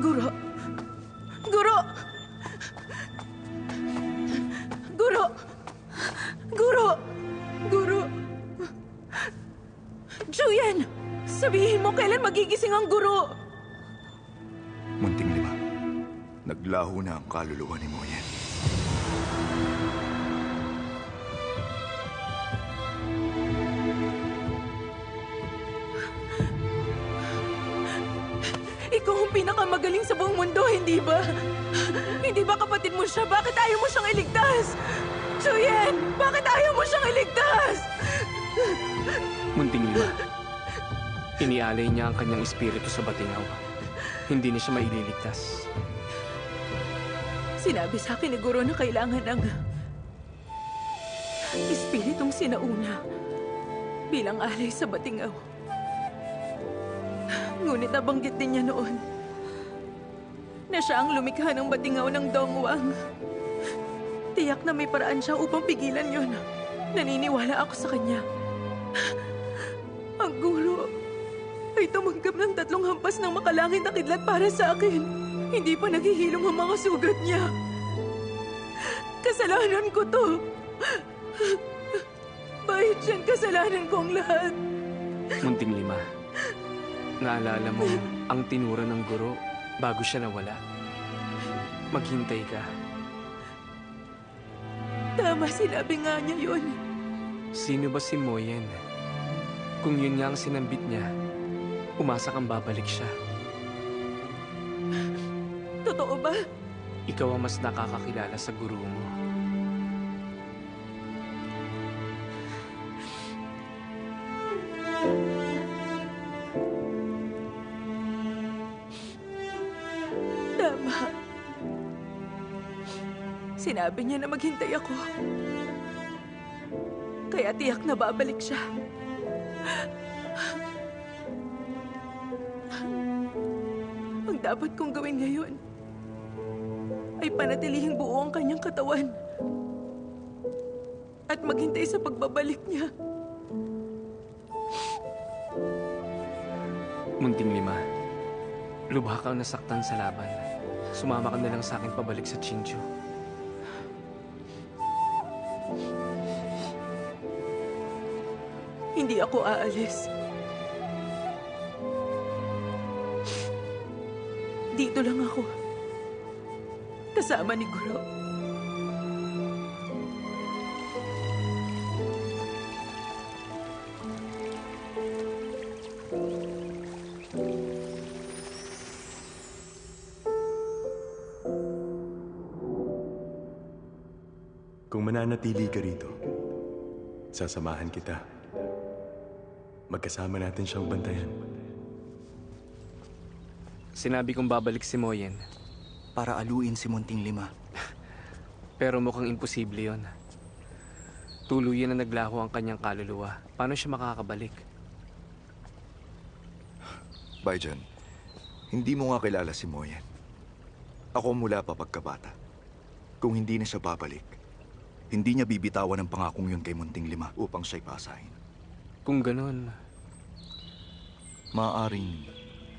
Guro! Guro! Guro! Guro! Guro! Juyen! Sabihin mo kailan magigising ang guro! Munting Lima, naglaho na ang kaluluwa ni Moyen. Ikaw ang pinakamagaling sa buong mundo, hindi ba? Hindi ba kapatid mo siya? Bakit ayaw mo siyang iligtas? Juyen! Bakit ayaw mo siyang iligtas? Munting Lima, inialay niya ang kanyang espiritu sa Batingaw. Hindi niya siya maililigtas. Sinabi sa akin ni Guro na kailangan ng espiritong sinauna bilang alay sa Batingaw. Ngunit nabanggit din niya noon na siya ang lumikha ng Batingaw ng Dongwang. Tiyak na may paraan siya upang pigilan yon. Naniniwala ako sa kanya. Ang Guro ay tumanggap ng 3 hampas ng makalangit na kidlat para sa akin. Hindi pa naghihilom ang mga sugat niya. Kasalanan ko to. Bahit yan, kasalanan ko ang lahat. Munting Lima, naalala mo ang tinura ng guro bago siya nawala. Maghintay ka. Tama, sinabi nga niya yun. Sino ba si Moyen? Kung yun nga ang sinambit niya, umasa kang babalik siya. Totoo ba? Ikaw ang mas nakakakilala sa guro mo. Tama. Sinabi niya na maghintay ako. Kaya tiyak na babalik siya. Ang dapat kong gawin ngayon ay panatilihing buo ang kanyang katawan at maghintay sa pagbabalik niya. Munting Lima, lubha kang nasaktan sa laban. Sumama ka na lang sa akin pabalik sa Qingzhou. Hindi ako aalis. Dito lang ako. Kasama ni Guro. Kung mananatili ka rito, sasamahan kita. Magkasama natin siyang bantayan. Sinabi kong babalik si Moyen. Para aluin si Munting Lima. Pero mukhang imposible yon. Tuluyan na naglaho ang kanyang kaluluwa. Paano siya makakabalik? Baijan, hindi mo nga kilala si Moyen. Ako mula pa pagkabata. Kung hindi na siya babalik, hindi niya bibitawan ang pangakong yun kay Munting Lima upang siya'y pasahin. Kung ganon, maaaring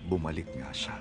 bumalik nga siya.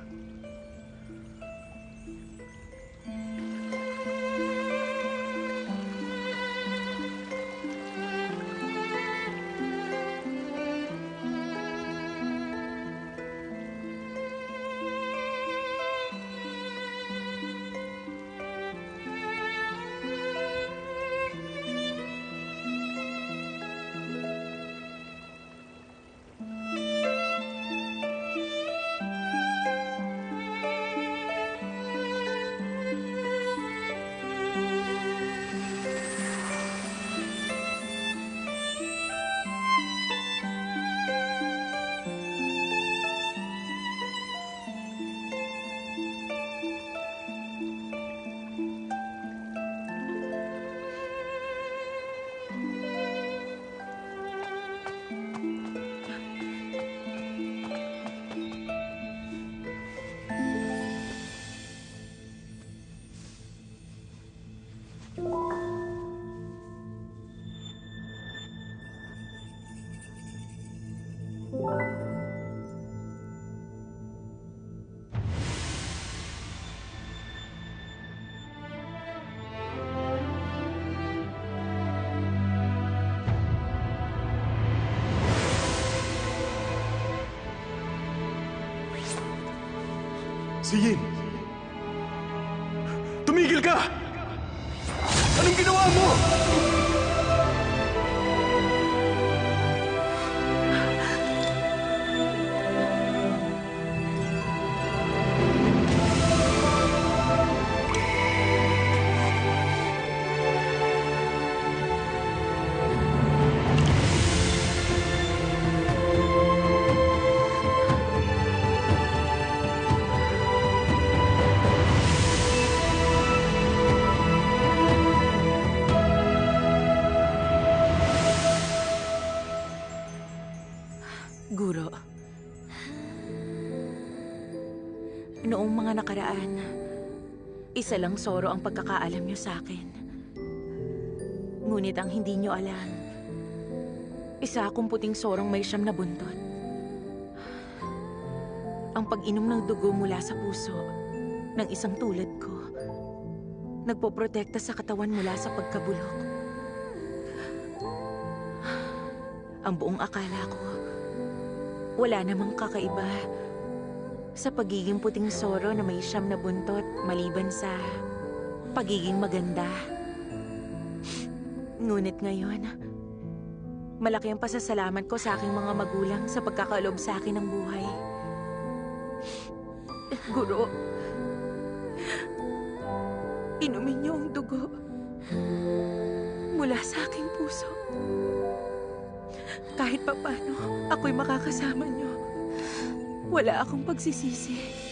Si Yin! Tumigil ka! Anong ginawa mo? Guro, noong mga nakaraan, isa lang Soro ang pagkakaalam niyo sa akin. Ngunit ang hindi niyo alam, isa akong puting Sorong may siyam na buntot. Ang pag-inom ng dugo mula sa puso ng isang tulad ko, nagpoprotekta sa katawan mula sa pagkabulok. Ang buong akala ko, wala namang kakaiba sa pagiging puting Soro na may siyam na buntot maliban sa pagiging maganda. Ngunit ngayon, malaki ang pasasalamat ko sa aking mga magulang sa pagkakalob sa akin ng buhay. Guro, inumin niyo ang dugo mula sa aking puso. Kahit papano, ako'y makakasama niyo. Wala akong pagsisisi.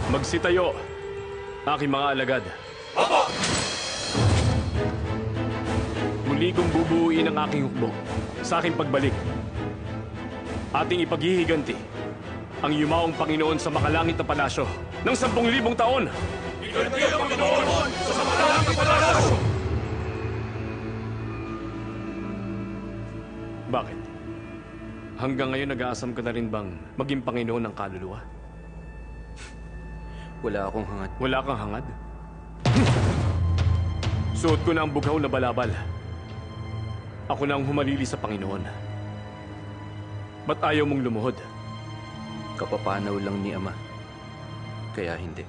Magsitayo, aking mga alagad. Opo! Muli kong bubuuin ang aking hukbo sa aking pagbalik. Ating ipaghihiganti ang yumaong Panginoon sa makalangit na palasyo ng 10,000 taon. Higanti ang Panginoon sa makalangit na palasyo! Bakit? Hanggang ngayon nag-aasam ka na rin bang maging Panginoon ng kaluluwa? Wala akong hangad. Wala kang hangad? Suot ko na ang bughaw na balabal. Ako na ang humalili sa Panginoon. Ba't ayaw mong lumuhod? Kapapanaw lang ni Ama. Kaya hindi.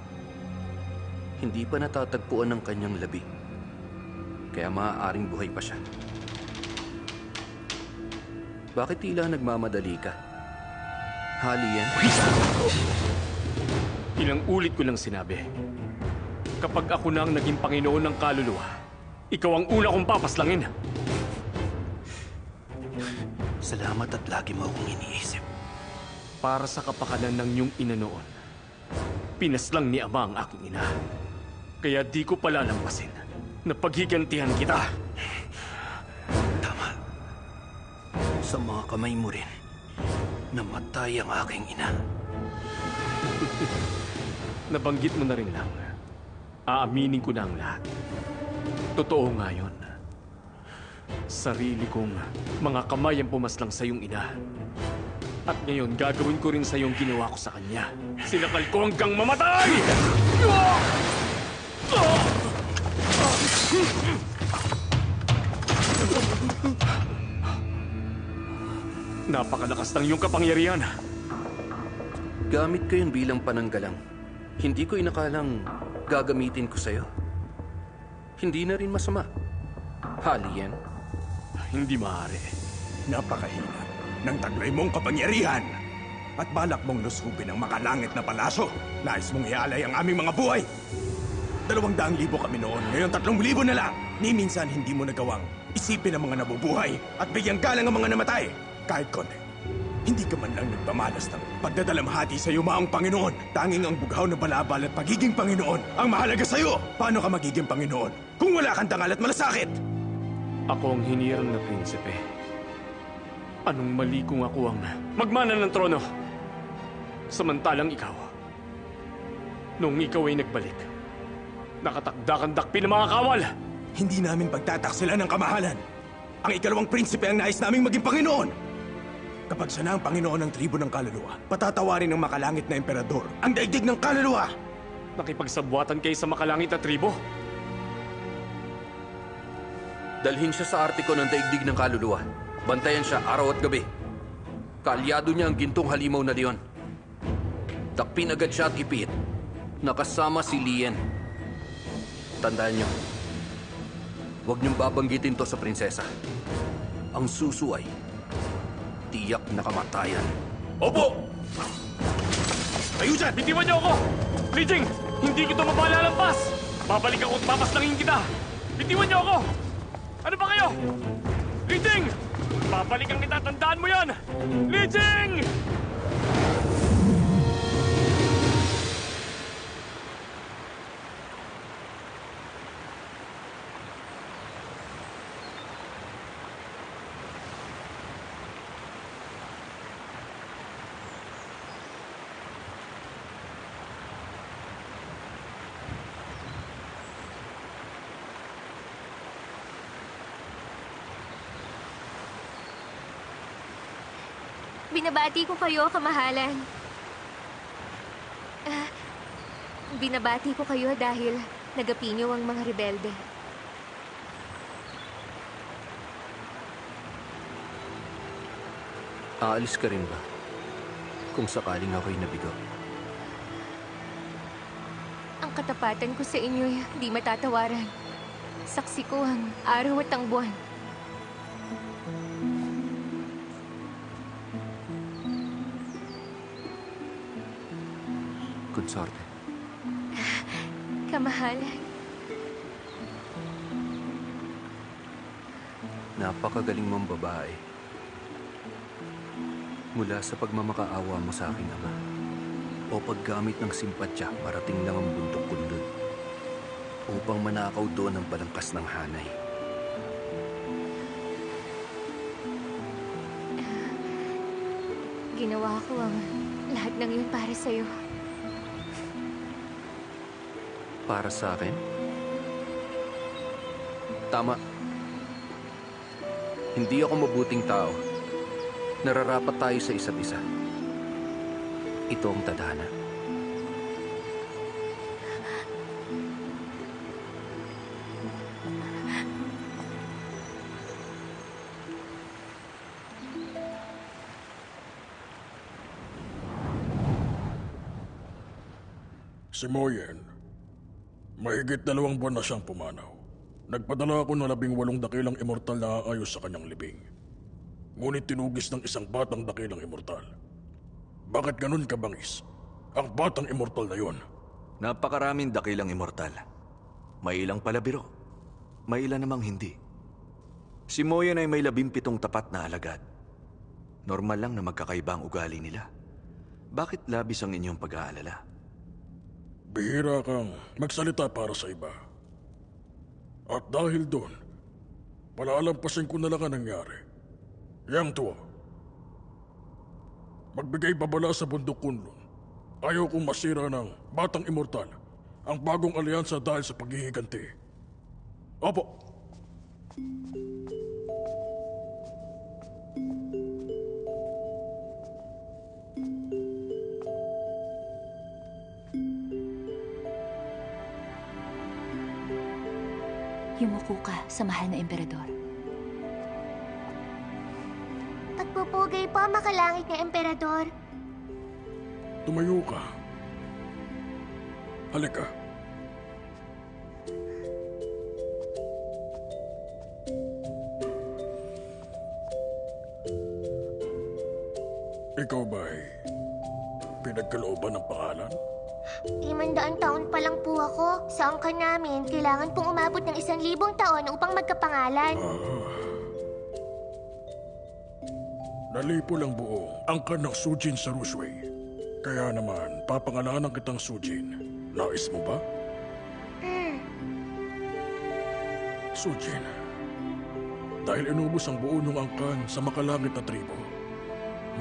Hindi pa natatagpuan ng kanyang labi. Kaya maaaring buhay pa siya. Bakit tila nagmamadali ka? Hali yan? Ilang ulit ko lang sinabi. Kapag ako na ang naging Panginoon ng kaluluwa, ikaw ang una kong papaslangin. Salamat at lagi mo akong iniisip. Para sa kapakanan ng iyong ina noon, pinaslang ni Ama ang aking ina. Kaya di ko palalampasin na paghigantihan kita. Tama. Sa mga kamay mo rin, namatay ang aking ina. Nabanggit mo na rin lang. Aaminin ko na ang lahat. Totoo nga yun. Sarili kong mga kamay ang pumaslang sa iyong ina. At ngayon, gagawin ko rin sa iyong ginawa ko sa kanya. Sinakal ko hanggang mamatay! Napakalakas ng iyong kapangyarihan. Gamit ko yun bilang pananggalang. Hindi ko inakalang gagamitin ko sa'yo. Hindi na rin masama. Hali yan. Hindi maaari. Napakahina ng taglay mong kapangyarihan at balak mong lusubin ang makalangit na palasyo. Nais mong ialay ang aming mga buhay. 200,000 kami noon, ngayon 3,000 na lang. Ni minsan hindi mo nagawang isipin ang mga nabubuhay at bigyan galang ang mga namatay. Kahit konti. Hindi ka man lang nagpamalas ng pagdadalamhati sa yumaong Panginoon. Tanging ang bughaw na balabal at pagiging Panginoon ang mahalaga sa'yo. Paano ka magiging Panginoon kung wala kang dangal at malasakit? Ako ang hinirang na prinsipe. Anong mali kung ako ang magmana ng trono? Samantalang ikaw, nung ikaw ay nagbalik, nakatakdakang dakpin ng mga kawal. Hindi namin pagtataksilan ng kamahalan. Ang ikalawang prinsipe ang nais naming maging Panginoon. Kapag siya na ang Panginoon ng tribo ng kaluluwa, patatawarin ng makalangit na emperador ang daigdig ng kaluluwa. Nakipagsabwatan kayo sa makalangit na tribo? Dalhin siya sa artiko ng daigdig ng kaluluwa. Bantayan siya araw at gabi. Kaalyado niya ang gintong halimaw na leon. Dakpin agad siya at ipit. Nakasama si Lien. Tandaan niyo, huwag niyong babanggitin to sa prinsesa. Ang susuay, tiyak na kamatayan. Opo! Kayo dyan! Bitiwan niyo ako! Li Jing, hindi kita mapalalampas! Babalik ako at papaslangin kita! Bitiwan niyo ako! Ano ba kayo? Li Jing! Babalikan kita, tandaan mo yan! Li Jing! Binabati ko kayo, kamahalan. Binabati ko kayo dahil nagapi niyo ang mga rebelde. Aalis ka rin ba? Kung sakaling ako'y nabigo. Ang katapatan ko sa inyo'y di matatawaran. Saksi ko ang araw at ang buwan. Good sorte. Kamahalan. Napakagaling mong babae. Mula sa pagmamakaawa mo sa aking ama o paggamit ng simpatya, parating lang ang bundok kundod upang manakaw doon ang balangkas ng hanay. Ginawa ko ang lahat ng yun para sa'yo. Para sa akin? Tama. Hindi ako mabuting tao. Nararapat tayo sa isa't isa. Ito ang tadhana. Si Moyen, mahigit 2 buwan na siyang pumanaw. Nagpadala ako ng 18 dakilang immortal na aayos sa kanyang libing. Ngunit tinugis ng isang batang dakilang immortal. Bakit ganun ka, Bangis? Ang batang immortal na yon. Napakaraming dakilang immortal. May ilang palabiro. May ilan namang hindi. Si Moyen ay may 17 tapat na alagad. Normal lang na magkakaiba ang ugali nila. Bakit labis ang inyong pag-aalala? Bihira kang magsalita para sa iba. At dahil doon, palalampasin ko na lang ang nangyari. Yang tuwa. Magbigay babala sa bundok Kunlun. Ayaw kong masira ng batang immortal ang bagong alyansa dahil sa paghihiganti. Opo. Yumuko ka sa mahal na emperador. Pagpupugay po, makalangit na emperador. Tumayo ka. Halika. Ikaw ba'y pinagkalooban ng pangalan? 500 taon pa lang po ako. Sa angka namin, kailangan pong umabot ng 1,000 taon upang magkapangalan. Nalipo lang buong angkan ng Sujin sa Rusway. Kaya naman, papangalanan kitang Sujin. Nais mo ba? Sujin, dahil inubos ang buo niyong angkan sa makalangit na tribo,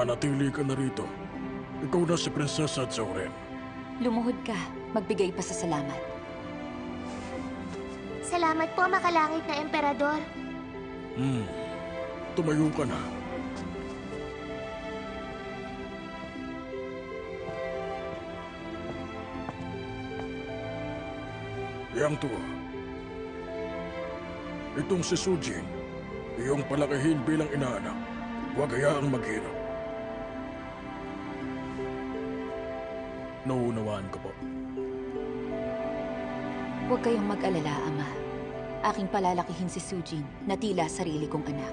manatili ka na rito. Ikaw na si Prinsesa Zauren. Lumuhod ka. Magbigay pa sa salamat. Salamat po, makalangit na emperador. Tumayo ka na. Yang tuwa. Itong si Sujin, iyong palakihin bilang inaanak. Huwag hayaang maghirap. Nauunawaan ko po. Huwag kayong mag-alala, Ama. Aking palalakihin si Sujin na tila sarili kong anak.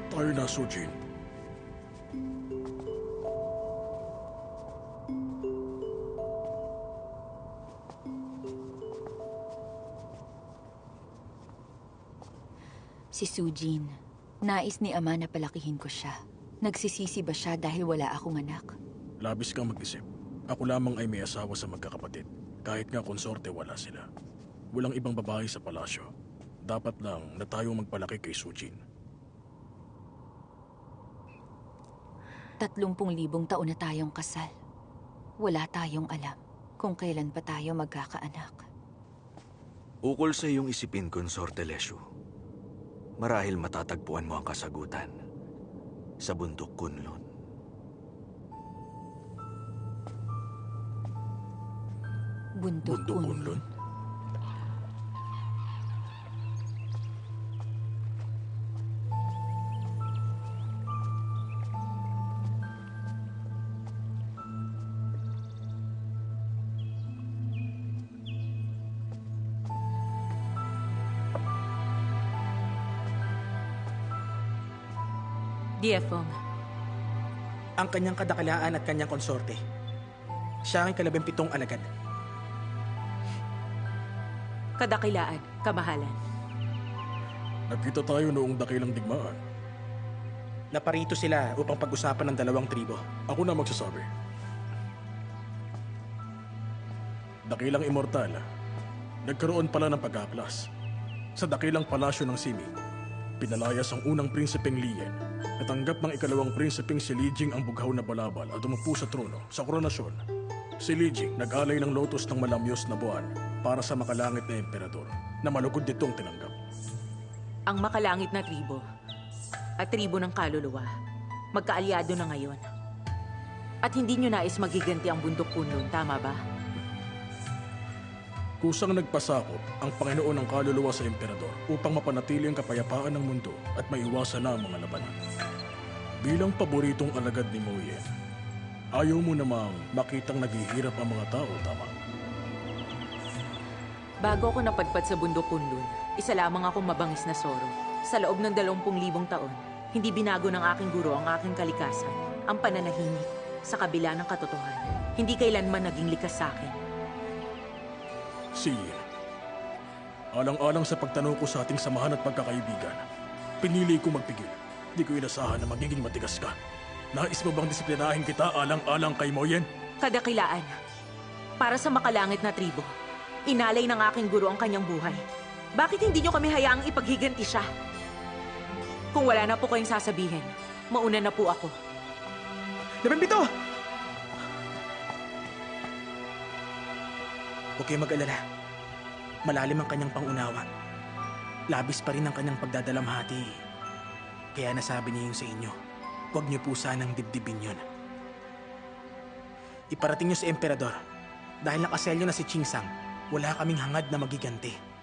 Tayo na, Sujin. Si Sujin, nais ni Ama na palakihin ko siya. Nagsisisi ba siya dahil wala akong anak? Labis kang mag-isip. Ako lamang ay may asawa sa magkakapatid. Kahit nga konsorte, wala sila. Walang ibang babae sa palasyo. Dapat lang na tayong magpalaki kay Sujin. 30,000 taon na tayong kasal. Wala tayong alam kung kailan pa tayo magkakaanak. Ukol sa iyong isipin, Konsorte Leshu. Marahil matatagpuan mo ang kasagutan sa bundok Kunlun. Bundok Kunlun. Diefong, Ang kanyang kadakalaan at kanyang konsorte. Siya ang 17 alagad. kadakilaan, kamahalan. Nagkita tayo noong dakilang digmaan. Naparito sila upang pag-usapan ng 2 tribo. Ako na magsasabi. Dakilang immortal, nagkaroon pala ng pagkaklas. Sa dakilang palasyo ng Simi, pinalayas ang unang prinsipeng Lien. Natanggap ng ikalawang prinsipeng si Li Jing ang bughaw na balabal at umupo sa trono sa koronasyon. Si Li Jing nag-alay ng lotos ng malamyos na buwan para sa makalangit na emperador na malugod nitong tinanggap. Ang makalangit na tribo at tribo ng kaluluwa, magkaalyado na ngayon. At hindi nyo nais magiganti ang bundok Kunlun, tama ba? Kusang nagpasakop ang Panginoon ng kaluluwa sa emperador upang mapanatili ang kapayapaan ng mundo at maiwasan na ang mga labanan. Bilang paboritong alagad ni Moyen, ayaw mo namang makitang naghihirap ang mga tao, tama? Bago ako napadpad sa bundok Kunlun, isa lamang akong mabangis na soro. Sa loob ng 20,000 taon, hindi binago ng aking guro ang aking kalikasan, ang pananahimik sa kabila ng katotohanan. Hindi kailanman naging likas sa akin. Si Yin, alang-alang sa pagtanaw ko sa ating samahan at pagkakaibigan, pinili ko magpigil. Di ko inasahan na magiging matigas ka. Nais mo bang disiplinahin kita alang-alang kay Moyen? Kadakilaan, para sa makalangit na tribo, inalay ng aking guro ang kanyang buhay. Bakit hindi nyo kami hayaang ipaghiganti siya? Kung wala na po kayong sasabihin, mauna na po ako. 17! Huwag kayong mag-alala. Malalim ang kanyang pangunawa. Labis pa rin ang kanyang pagdadalamhati. Kaya nasabi niya yung sa inyo, huwag niyo po sanang dibdibin yun. Iparating niyo sa emperador, dahil nakaselyo na si Chingsang, wala kaming hangad na magiganti.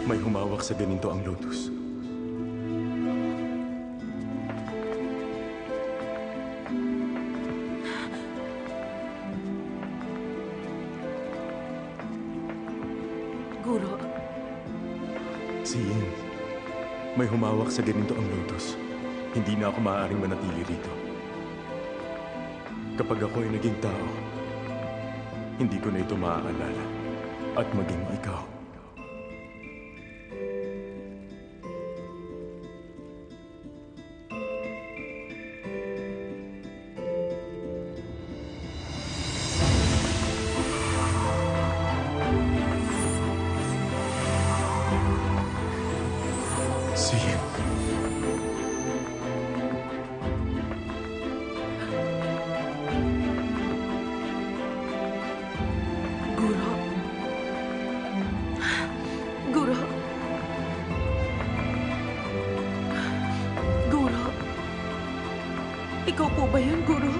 May humawak sa ganito ang lotus. Guro, May humawak sa ganito ang lotus. Hindi na ako maaaring manatili rito. Kapag ako ay naging tao, hindi ko na ito maaalala. At maging ikaw. Sige. Guro. Guro. Guro. Ikaw po ba yun, Guro?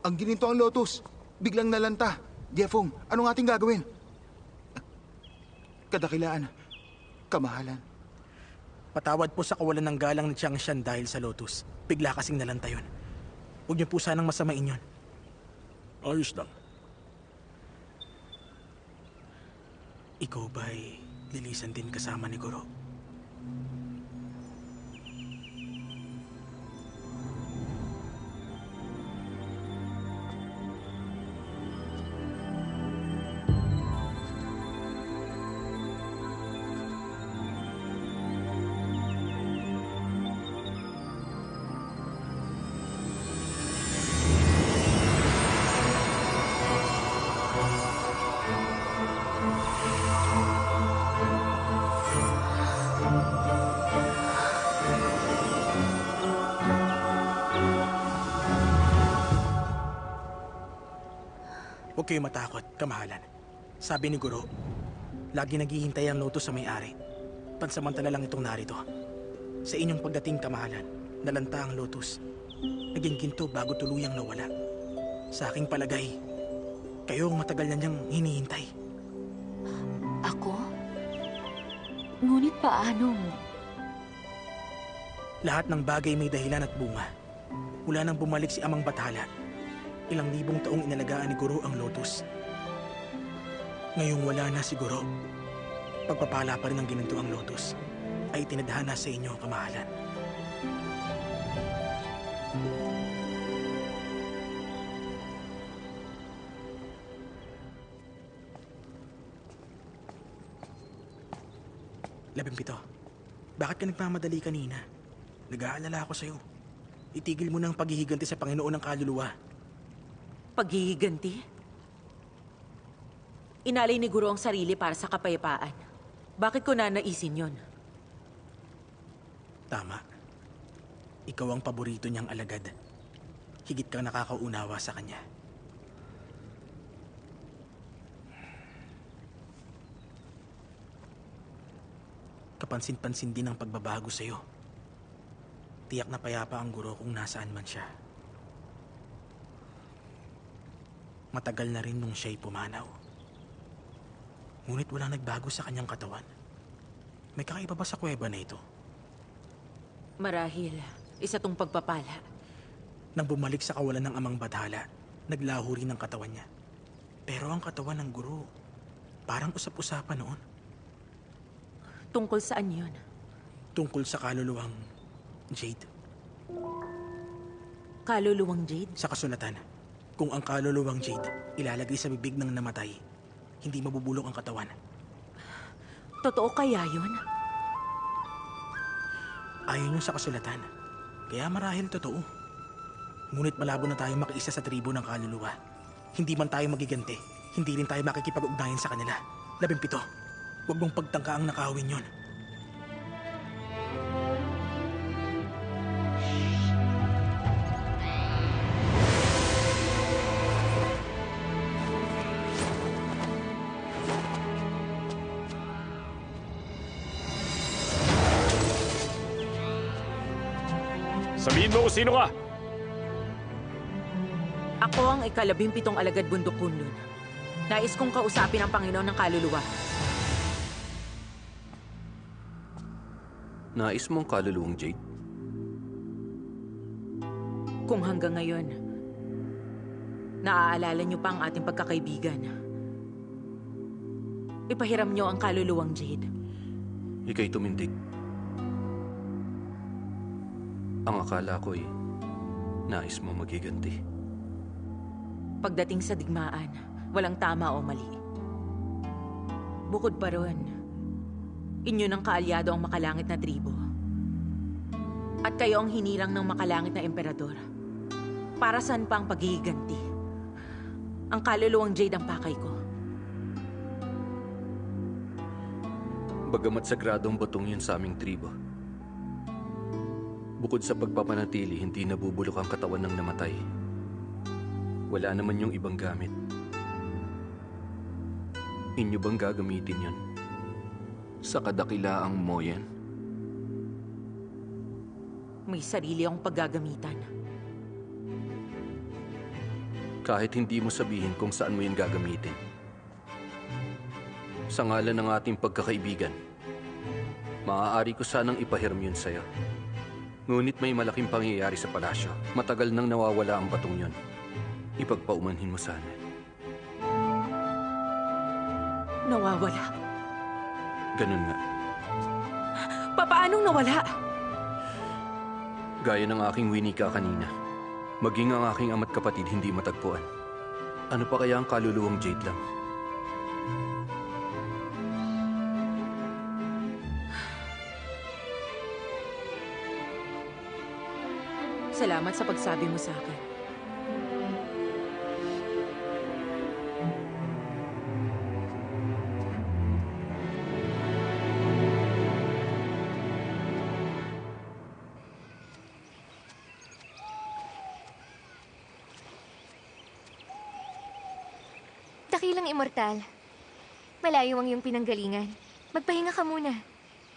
Ang gininto ang lotus. Biglang nalanta. Jeffong, anong ating gagawin? Kadakilaan. Kamahalan. Patawad po sa kawalan ng galang ni Changshan dahil sa lotus. Bigla kasing nalanta yun. Huwag niyo po sanang masamain yun. Ayos lang. Ikaw ba'y lilisan din kasama ni Guro? Huwag kayo matakot, kamahalan. Sabi ni Guro, lagi naghihintay ang lotus sa may-ari. Pansamantala lang itong narito. Sa inyong pagdating, kamahalan, nalanta ang lotus. Naging ginto bago tuluyang nawala. Sa aking palagay, kayo ang matagal na niyang hinihintay. Ako? Ngunit paano? Lahat ng bagay may dahilan at bunga. Mula nang bumalik si Amang Bathala, ilang libong taong inalagaan ni Guro ang lotus. Ngayong wala na si Guro, pagpapala pa rin ng gininto ang lotus, ay tinadhana sa inyo, kamahalan. Labing-pito, bakit ka nagmamadali kanina? Nag-aalala ako sa'yo. Itigil mo na ang paghihiganti sa Panginoon ng kaluluwa. Paghihiganti? Inalay ni Guro ang sarili para sa kapayapaan. Bakit ko nanaisin yon? Tama. Ikaw ang paborito niyang alagad. Higit kang nakakaunawa sa kanya. Kapansin-pansin din ang pagbabago sa'yo. Tiyak na payapa ang Guro kung nasaan man siya. Matagal na rin nung siya'y pumanaw. Ngunit walang nagbago sa kanyang katawan. May kakaiba ba sa kuweba na ito? Marahil, isa tong pagpapala. Nang bumalik sa kawalan ng Amang Bathala, naglaho rin ang katawan niya. Pero ang katawan ng Guro, parang usap-usapan noon. Tungkol saan yun? Tungkol sa kaluluwang Jade. Kaluluwang Jade? Sa kasulatan, kung ang kaluluwang Jade ilalagay sa bibig ng namatay, hindi mabubulok ang katawan. Totoo kaya yun? Ayon yun sa kasulatan, kaya marahil totoo. Ngunit malabo na tayo makiisa sa tribo ng kaluluwa. Hindi man tayo magiganti, hindi rin tayo makikipag-ugnayan sa kanila. 17. Huwag mong pagtangka ang nakawin yon. Sabihin mo kung sino ka! Ako ang ika-17 alagad bundok Kunlun. Nais kong kausapin ang Panginoon ng kaluluwa. Nais mong kaluluwang Jade? Kung hanggang ngayon, naaalala niyo pa ang ating pagkakaibigan, ipahiram niyo ang kaluluwang Jade. Ika'y tumindig. Ang akala ko'y nais mo magiganti. Pagdating sa digmaan, walang tama o mali. Bukod pa ron, inyo ng kaalyado ang makalangit na tribo. At kayo ang hinirang ng makalangit na emperador. Para saan pa ang paghihiganti? Ang kaluluwang Jade ang pakay ko. Bagamat sagradong batong yun sa aming tribo, bukod sa pagpapanatili, hindi nabubulok ang katawan ng namatay. Wala naman yung ibang gamit. Inyo bang gagamitin yun? Sa kadakilaang Moyen? May sarili akong paggagamitan. Kahit hindi mo sabihin kung saan mo yan gagamitin. Sa ngalan ng ating pagkakaibigan, maaari ko sanang ipahiram yun sa'yo. Ngunit may malaking pangyayari sa palasyo. Matagal nang nawawala ang batong yun. Ipagpaumanhin mo sana. Nawawala? Ganun nga. Papaanong nawala? Gaya ng aking winika kanina. Maging ang aking ama't kapatid hindi matagpuan. Ano pa kaya ang kaluluwang Jade lang? Salamat sa pagsabi mo sa akin. Dakilang immortal. Malayo ang iyong pinanggalingan. Magpahinga ka muna.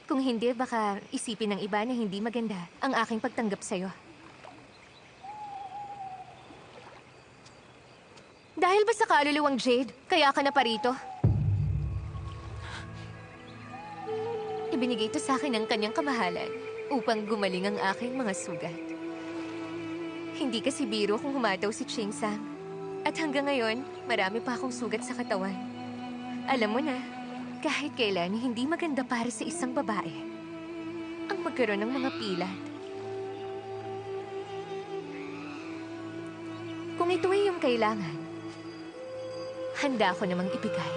Kung hindi, baka isipin ng iba na hindi maganda ang aking pagtanggap sa'yo. Dahil ba sa kaluluwang Jade, kaya ka na parito? Ibinigay ito sa akin ng kanyang kamahalan upang gumaling ang aking mga sugat. Hindi kasi biro kung humataw si Ching Sang. At hanggang ngayon, marami pa akong sugat sa katawan. Alam mo na, kahit kailan hindi maganda para sa isang babae ang magkaroon ng mga pilat. Kung ito ay iyong kailangan, handa ako namang ibigay.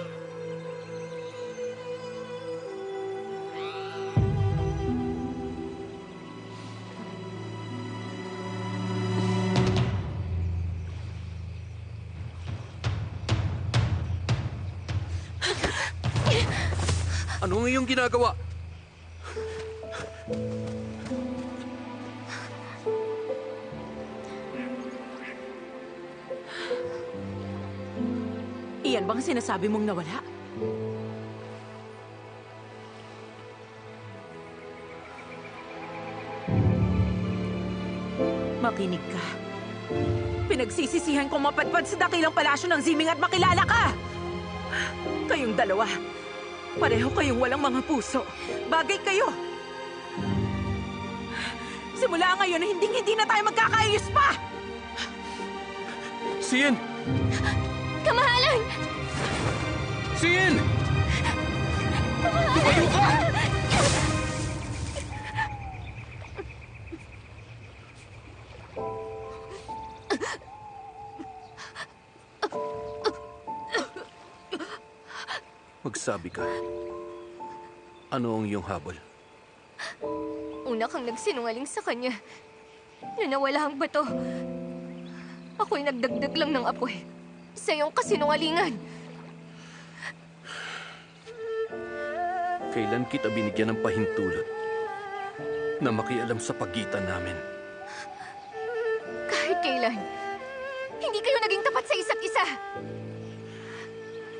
Ano ang iyong ginagawa? Iyan bang sinasabi mong nawala? Makinig ka. Pinagsisisihan kong mapadpad sa dakilang palasyo ng Ziming at makilala ka! Kayong dalawa, pareho kayong walang mga puso. Bagay kayo! Simula ngayon, hindi na tayo magkakaayos pa! Sien! Kamahalan! Sien! Kamahalan! Tumayo ka! Magsabi ka. Ano ang iyong habol? Una kang nagsinungaling sa kanya na nawala ang bato. Ako'y nagdagdag lang ng apoy sa iyong kasinungalingan. Kailan kita binigyan ng pahintulot na makialam sa pagitan namin? Kahit kailan, hindi kayo naging tapat sa isa't isa.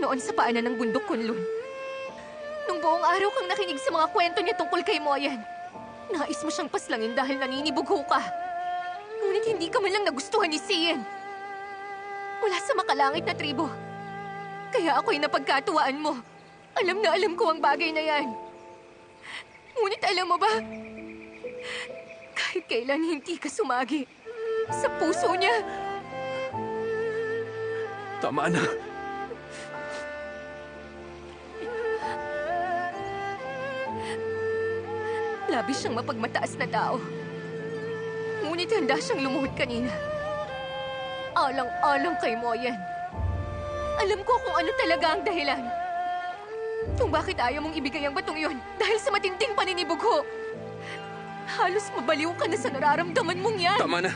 Noon sa paanan ng bundok Kunlun, nung buong araw kang nakinig sa mga kwento niya tungkol kay Moyen, nais mo siyang paslangin dahil naninibugho ka. Ngunit hindi ka man lang nagustuhan ni Sien. Mula sa makalangit na tribo. Kaya ako'y napagkatuwaan mo. Alam na alam ko ang bagay na yan. Ngunit alam mo ba, kahit kailan hindi ka sumagi sa puso niya. Tama na. Labis siyang mapagmataas na tao. Ngunit handa siyang lumuhod kanina. Alang-alang kay Moyen. Alam ko kung ano talaga ang dahilan. Kung bakit ayaw mong ibigay ang batong yun dahil sa matinding paninibog ho. Halos mabaliw ka na sa nararamdaman mong yan. Tama na.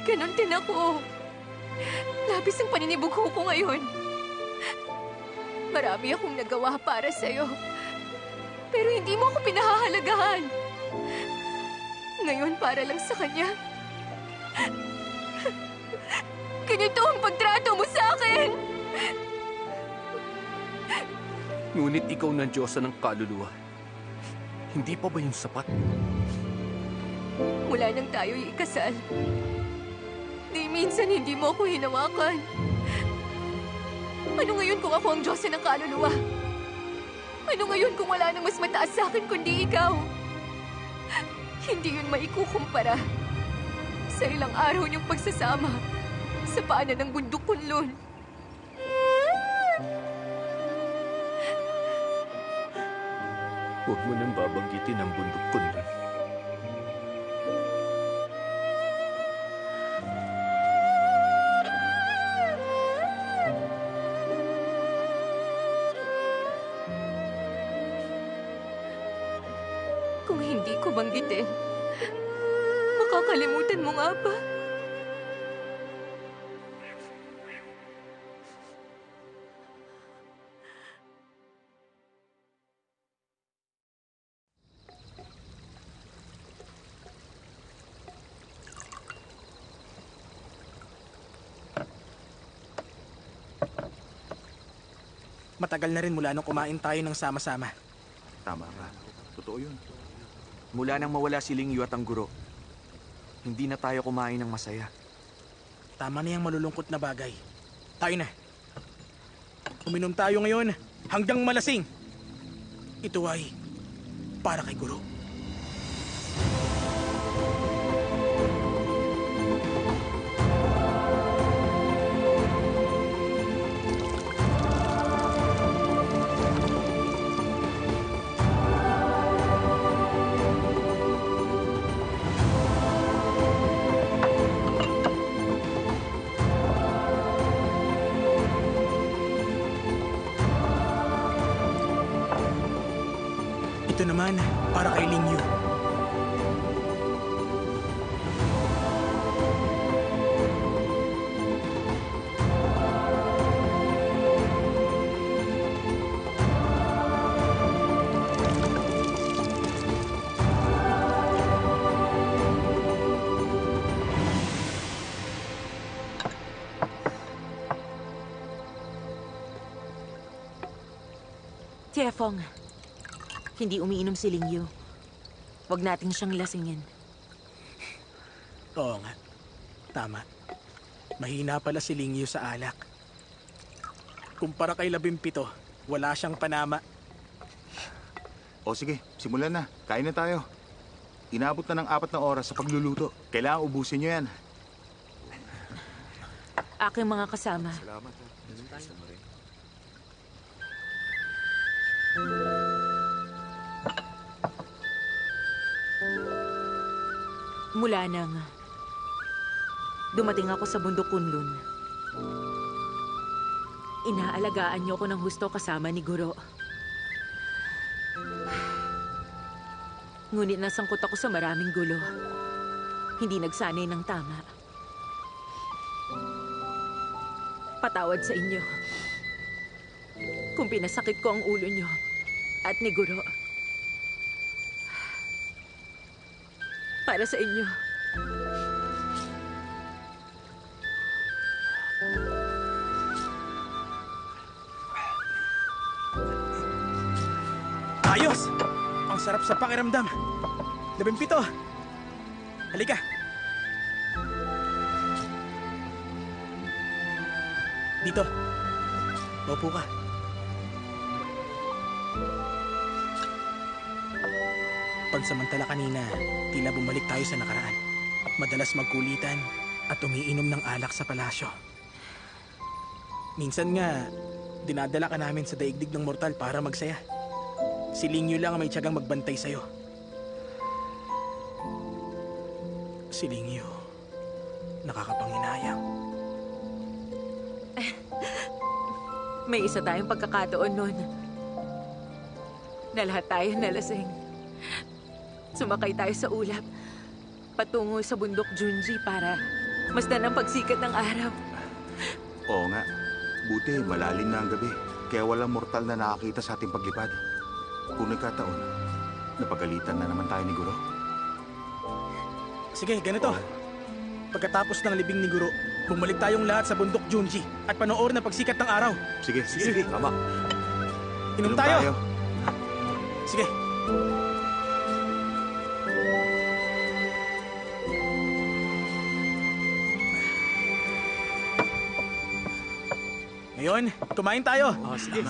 Ganon din ako. Labis ang paninibog ho ko ngayon. Marami akong nagawa para sa'yo. Pero hindi mo ako pinahahalagahan. Ngayon para lang sa kanya. Ganito ang pagtrato mo sa akin! Ngunit ikaw ng Diyosa ng kaluluwa. Hindi pa ba yun sapat? Mula nang tayo'y ikasal, di minsan hindi mo ako hinawakan. Ano ngayon kung ako ang Diyosa ng kaluluwa? Ano ngayon kung wala nang mas mataas sa akin kundi ikaw? Hindi yun maikukumpara sa ilang araw niyong pagsasama sa paanan ng bundok Kunlun. Huwag mo nang babanggitin ang bundok Kunlun. Kung hindi ko banggitin, makakalimutan mo nga ba? Matagal na rin mula nung kumain tayo ng sama-sama. Tama ka. Totoo yun. Mula nang mawala si Lingyu at ang guro, hindi na tayo kumain ng masaya. Tama na yung malulungkot na bagay. Tayo na. Uminom tayo ngayon hanggang malasing. Ito ay para kay Guro. Ito naman para kay Lingyu. Tiefong, hindi umiinom si Lingyu. Huwag nating siyang lasingin. Oo nga. Tama. Mahina pala si Lingyu sa alak. Kumpara kay 17, wala siyang panama. O sige, simulan na. Kain na tayo. Inabot na ng 4 na oras sa pagluluto. Kailangan ubusin nyo yan. Aking mga kasama. Salamat. Mula nang dumating ako sa bundok Kunlun, inaalagaan niyo ko ng husto kasama ni Guro. Ngunit nasangkot ako sa maraming gulo. Hindi nagsanay ng tama. Patawad sa inyo kung pinasakit ko ang ulo niyo at ni Guro. Para sa inyo. Ayos! Ang sarap sa pakiramdam. 17. Halika. Dito. Maupo ka. Pansamantala kanina, tila bumalik tayo sa nakaraan. Madalas magkulitan at umiinom ng alak sa palasyo. Minsan nga, dinadala ka namin sa daigdig ng mortal para magsaya. Si Lingyu lang ang may tiyagang magbantay sa'yo. Si Lingyu, nakakapanginayang. May isa tayong pagkakataon nun. Na lahat tayo nalasing. Sumakay tayo sa ulap. Patungo sa bundok Junji para masdan ang pagsikat ng araw. Oo nga. Buti, malalim na ang gabi. Kaya walang mortal na nakakita sa ating paglipad. Kung nagkataon, napagalitan na naman tayo ni Guro. Sige, ganito. Pagkatapos ng libing ni Guro, bumalik tayong lahat sa bundok Junji at panoorin na pagsikat ng araw. Sige. Tama. Inom tayo. Sige. Ngayon, kumain tayo. Sige,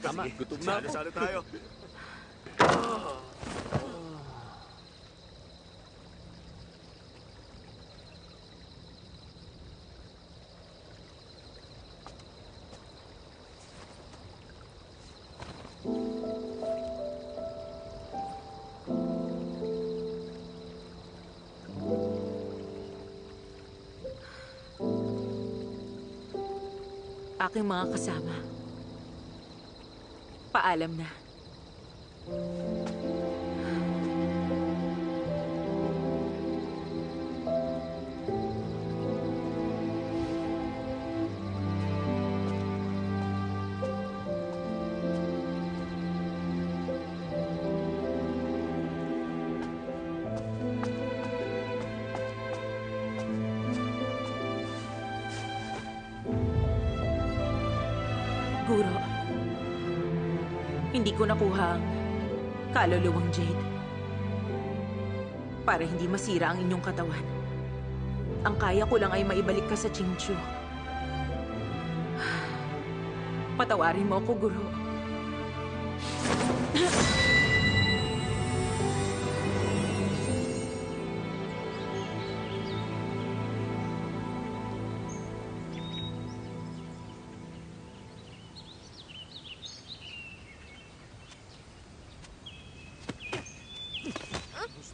tama. Gutom na ako. Salo tayo. Aking mga kasama. Paalam na. Guro, hindi ko nakuha ang kaluluwang Jade. Para hindi masira ang inyong katawan. Ang kaya ko lang ay maibalik ka sa Qingqiu. Patawarin mo ako, Guro.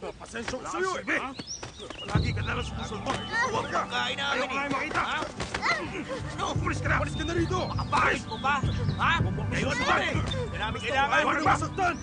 Pasensyo sa'yo eh! Palagi ka nalang sumusulpot! Huwag ka! Kain na ayaw nga makita! No! Umalis ka na! Umalis ka na rito! Makapayos mo ba? Ha? Ngayon ba? Kailangan mo masaktan!